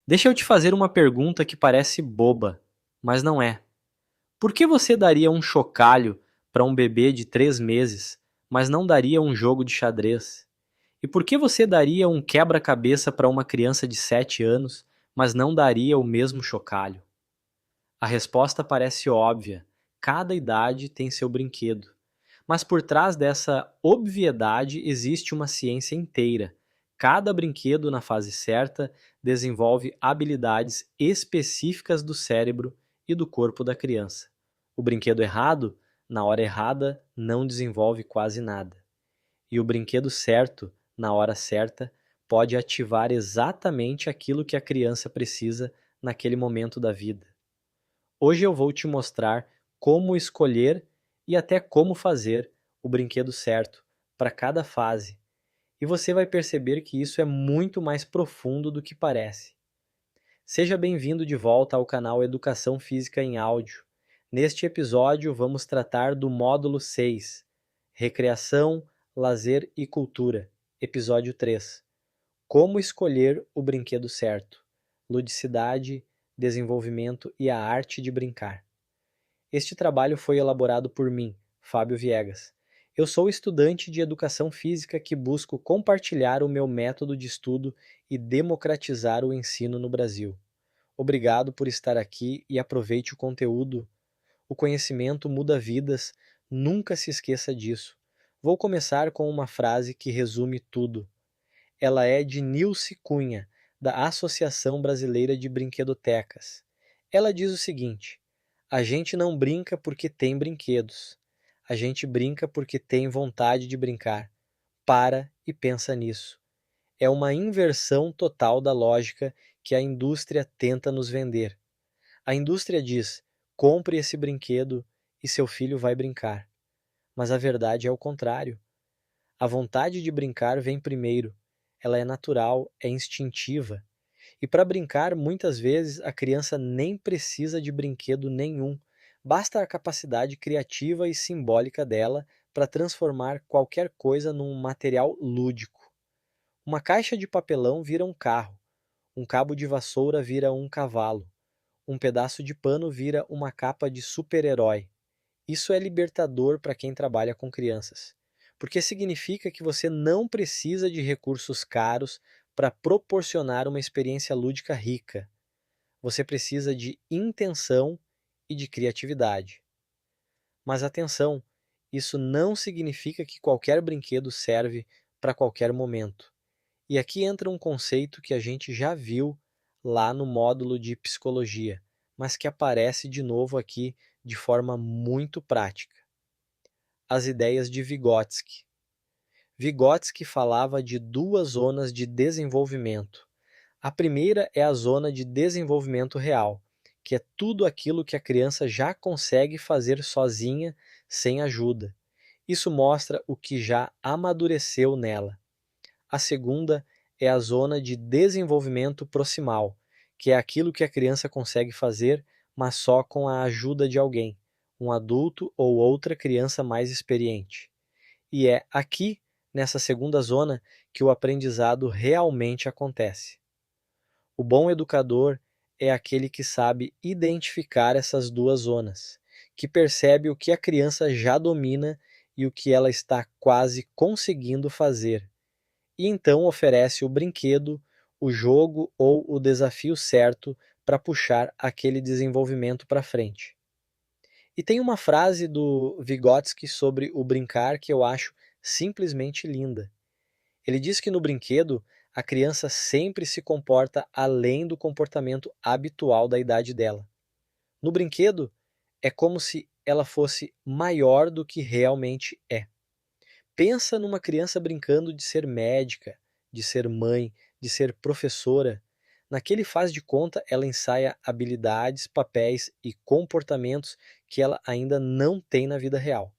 Deixa eu te fazer uma pergunta que parece boba, mas não é. Por que você daria um chocalho para um bebê de 3 meses, mas não daria um jogo de xadrez? E por que você daria um quebra-cabeça para uma criança de 7 anos, mas não daria o mesmo chocalho? A resposta parece óbvia. Cada idade tem seu brinquedo. Mas por trás dessa obviedade existe uma ciência inteira. Cada brinquedo, na fase certa, desenvolve habilidades específicas do cérebro e do corpo da criança. O brinquedo errado, na hora errada, não desenvolve quase nada. E o brinquedo certo, na hora certa, pode ativar exatamente aquilo que a criança precisa naquele momento da vida. Hoje eu vou te mostrar como escolher e até como fazer o brinquedo certo para cada fase, e você vai perceber que isso é muito mais profundo do que parece. Seja bem-vindo de volta ao canal Educação Física em Áudio. Neste episódio vamos tratar do módulo 6, Recreação, Lazer e Cultura, episódio 3. Como escolher o brinquedo certo, ludicidade, desenvolvimento e a arte de brincar. Este trabalho foi elaborado por mim, Fábio Viegas. Eu sou estudante de educação física que busco compartilhar o meu método de estudo e democratizar o ensino no Brasil. Obrigado por estar aqui e aproveite o conteúdo. O conhecimento muda vidas, nunca se esqueça disso. Vou começar com uma frase que resume tudo. Ela é de Nilce Cunha, da Associação Brasileira de Brinquedotecas. Ela diz o seguinte: a gente não brinca porque tem brinquedos. A gente brinca porque tem vontade de brincar. Para e pensa nisso. É uma inversão total da lógica que a indústria tenta nos vender. A indústria diz: compre esse brinquedo e seu filho vai brincar. Mas a verdade é o contrário. A vontade de brincar vem primeiro. Ela é natural, é instintiva. E para brincar, muitas vezes a criança nem precisa de brinquedo nenhum. Basta a capacidade criativa e simbólica dela para transformar qualquer coisa num material lúdico. Uma caixa de papelão vira um carro, um cabo de vassoura vira um cavalo, um pedaço de pano vira uma capa de super-herói. Isso é libertador para quem trabalha com crianças, porque significa que você não precisa de recursos caros para proporcionar uma experiência lúdica rica. Você precisa de intenção e de criatividade. Mas atenção, isso não significa que qualquer brinquedo serve para qualquer momento. E aqui entra um conceito que a gente já viu lá no módulo de psicologia, mas que aparece de novo aqui de forma muito prática. As ideias de Vygotsky. Vygotsky falava de duas zonas de desenvolvimento. A primeira é a zona de desenvolvimento real, que é tudo aquilo que a criança já consegue fazer sozinha, sem ajuda. Isso mostra o que já amadureceu nela. A segunda é a zona de desenvolvimento proximal, que é aquilo que a criança consegue fazer, mas só com a ajuda de alguém, um adulto ou outra criança mais experiente. E é aqui, nessa segunda zona, que o aprendizado realmente acontece. O bom educador é aquele que sabe identificar essas duas zonas, que percebe o que a criança já domina e o que ela está quase conseguindo fazer, e então oferece o brinquedo, o jogo ou o desafio certo para puxar aquele desenvolvimento para frente. E tem uma frase do Vygotsky sobre o brincar que eu acho simplesmente linda. Ele diz que no brinquedo a criança sempre se comporta além do comportamento habitual da idade dela. No brinquedo, é como se ela fosse maior do que realmente é. Pensa numa criança brincando de ser médica, de ser mãe, de ser professora. Naquele faz de conta, ela ensaia habilidades, papéis e comportamentos que ela ainda não tem na vida real.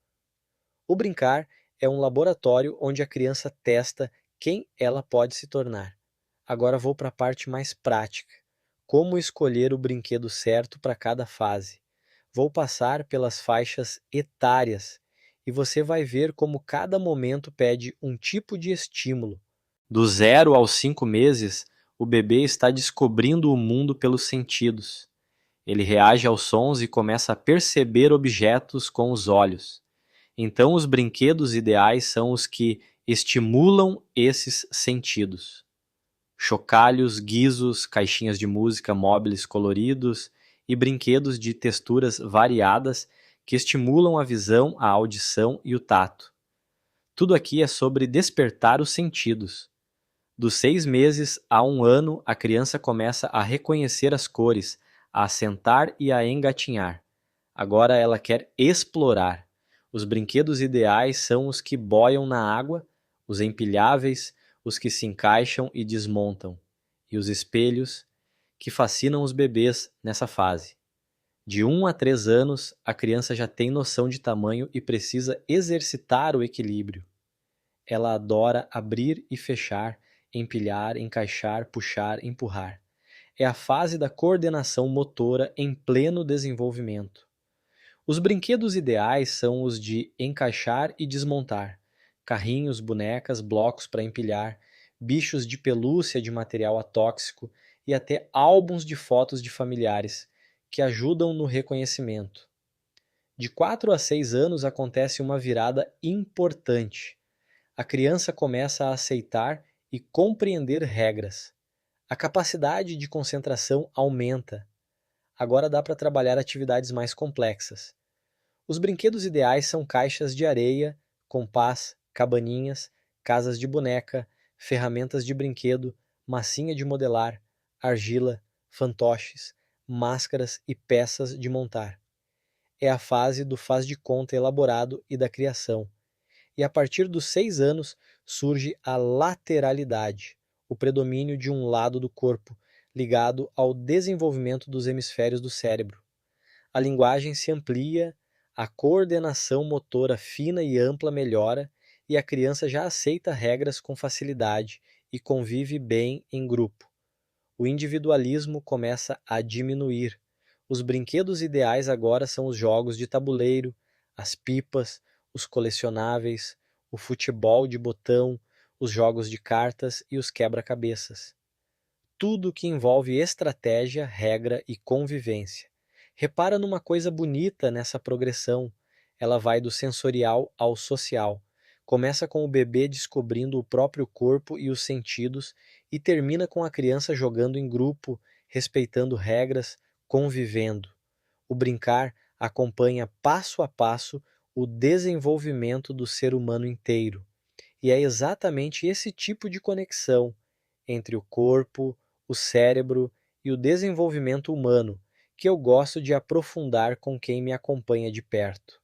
O brincar é um laboratório onde a criança testa quem ela pode se tornar. Agora vou para a parte mais prática. Como escolher o brinquedo certo para cada fase? Vou passar pelas faixas etárias e você vai ver como cada momento pede um tipo de estímulo. Do 0 aos 5 meses, O bebê está descobrindo o mundo pelos sentidos. Ele reage aos sons e começa a perceber objetos com os olhos. Então, os brinquedos ideais são os que estimulam esses sentidos. Chocalhos, guizos, caixinhas de música, móveis coloridos e brinquedos de texturas variadas que estimulam a visão, a audição e o tato. Tudo aqui é sobre despertar os sentidos. Dos 6 meses a 1 ano, a criança começa a reconhecer as cores, a sentar e a engatinhar. Agora ela quer explorar. Os brinquedos ideais são os que boiam na água, os empilháveis, os que se encaixam e desmontam, e os espelhos, que fascinam os bebês nessa fase. De 1 a 3 anos, a criança já tem noção de tamanho e precisa exercitar o equilíbrio. Ela adora abrir e fechar, empilhar, encaixar, puxar, empurrar. É a fase da coordenação motora em pleno desenvolvimento. Os brinquedos ideais são os de encaixar e desmontar, carrinhos, bonecas, blocos para empilhar, bichos de pelúcia de material atóxico e até álbuns de fotos de familiares, que ajudam no reconhecimento. De 4 a 6 anos acontece uma virada importante. A criança começa a aceitar e compreender regras. A capacidade de concentração aumenta. Agora dá para trabalhar atividades mais complexas. Os brinquedos ideais são caixas de areia, compás, cabaninhas, casas de boneca, ferramentas de brinquedo, massinha de modelar, argila, fantoches, máscaras e peças de montar. É a fase do faz de conta elaborado e da criação. E a partir dos 6 anos surge a lateralidade, o predomínio de um lado do corpo, ligado ao desenvolvimento dos hemisférios do cérebro. A linguagem se amplia, a coordenação motora fina e ampla melhora e a criança já aceita regras com facilidade e convive bem em grupo. O individualismo começa a diminuir. Os brinquedos ideais agora são os jogos de tabuleiro, as pipas, os colecionáveis, o futebol de botão, os jogos de cartas e os quebra-cabeças. Tudo que envolve estratégia, regra e convivência. Repara numa coisa bonita nessa progressão. Ela vai do sensorial ao social. Começa com o bebê descobrindo o próprio corpo e os sentidos e termina com a criança jogando em grupo, respeitando regras, convivendo. O brincar acompanha passo a passo o desenvolvimento do ser humano inteiro. E é exatamente esse tipo de conexão entre o corpo, o cérebro e o desenvolvimento humano que eu gosto de aprofundar com quem me acompanha de perto.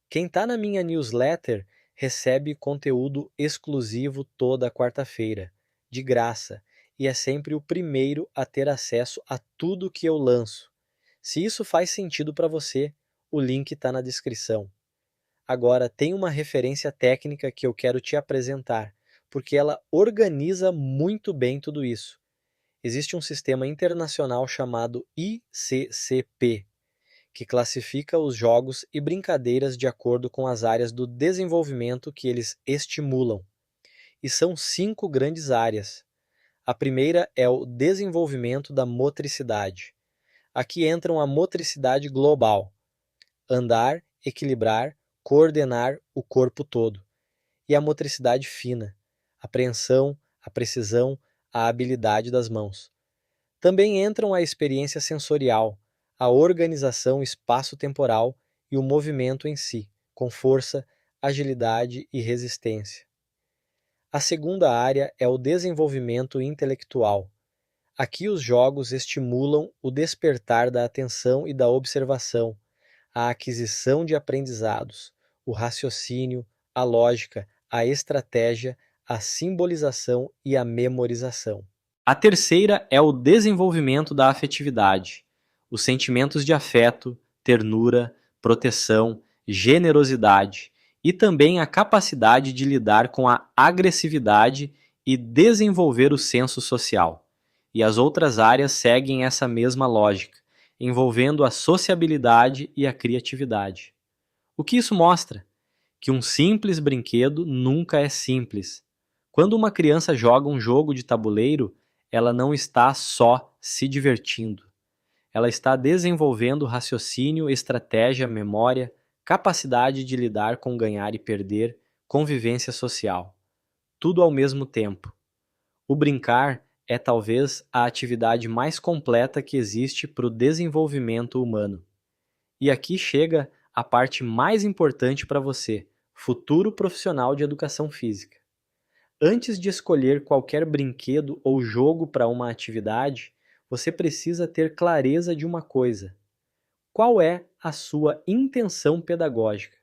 Quem está na minha newsletter recebe conteúdo exclusivo toda quarta-feira, de graça, e é sempre o primeiro a ter acesso a tudo que eu lanço. Se isso faz sentido para você, o link está na descrição. Agora, tem uma referência técnica que eu quero te apresentar, porque ela organiza muito bem tudo isso. Existe um sistema internacional chamado ICCP, que classifica os jogos e brincadeiras de acordo com as áreas do desenvolvimento que eles estimulam. E são 5 grandes áreas. A primeira é o desenvolvimento da motricidade. Aqui entram a motricidade global, andar, equilibrar, coordenar o corpo todo, e a motricidade fina, a apreensão, a precisão, a habilidade das mãos. Também entram a experiência sensorial, a organização espaço-temporal e o movimento em si, com força, agilidade e resistência. A segunda área é o desenvolvimento intelectual. Aqui os jogos estimulam o despertar da atenção e da observação, a aquisição de aprendizados, o raciocínio, a lógica, a estratégia, a simbolização e a memorização. A terceira é o desenvolvimento da afetividade, os sentimentos de afeto, ternura, proteção, generosidade e também a capacidade de lidar com a agressividade e desenvolver o senso social. E as outras áreas seguem essa mesma lógica, envolvendo a sociabilidade e a criatividade. O que isso mostra? Que um simples brinquedo nunca é simples. Quando uma criança joga um jogo de tabuleiro, ela não está só se divertindo. Ela está desenvolvendo raciocínio, estratégia, memória, capacidade de lidar com ganhar e perder, convivência social. Tudo ao mesmo tempo. O brincar é talvez a atividade mais completa que existe para o desenvolvimento humano. E aqui chega a parte mais importante para você, futuro profissional de educação física. Antes de escolher qualquer brinquedo ou jogo para uma atividade, você precisa ter clareza de uma coisa: qual é a sua intenção pedagógica?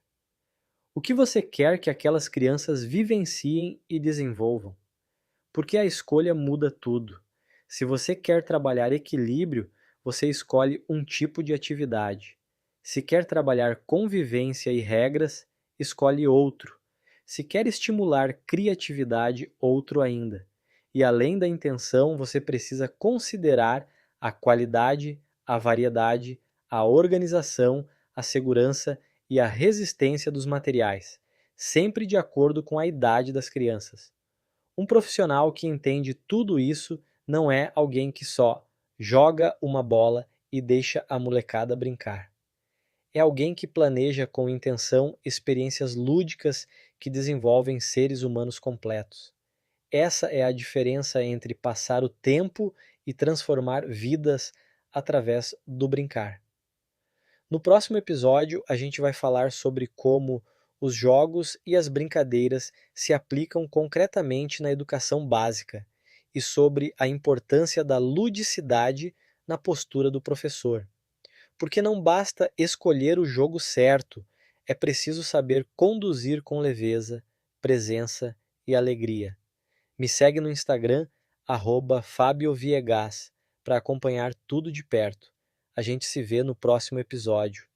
O que você quer que aquelas crianças vivenciem e desenvolvam? Porque a escolha muda tudo. Se você quer trabalhar equilíbrio, você escolhe um tipo de atividade. Se quer trabalhar convivência e regras, escolhe outro. Se quer estimular criatividade, outro ainda. E além da intenção, você precisa considerar a qualidade, a variedade, a organização, a segurança e a resistência dos materiais, sempre de acordo com a idade das crianças. Um profissional que entende tudo isso não é alguém que só joga uma bola e deixa a molecada brincar. É alguém que planeja com intenção experiências lúdicas que desenvolvem seres humanos completos. Essa é a diferença entre passar o tempo e transformar vidas através do brincar. No próximo episódio, a gente vai falar sobre como os jogos e as brincadeiras se aplicam concretamente na educação básica e sobre a importância da ludicidade na postura do professor. Porque não basta escolher o jogo certo, é preciso saber conduzir com leveza, presença e alegria. Me segue no Instagram, @FabioViegas, para acompanhar tudo de perto. A gente se vê no próximo episódio.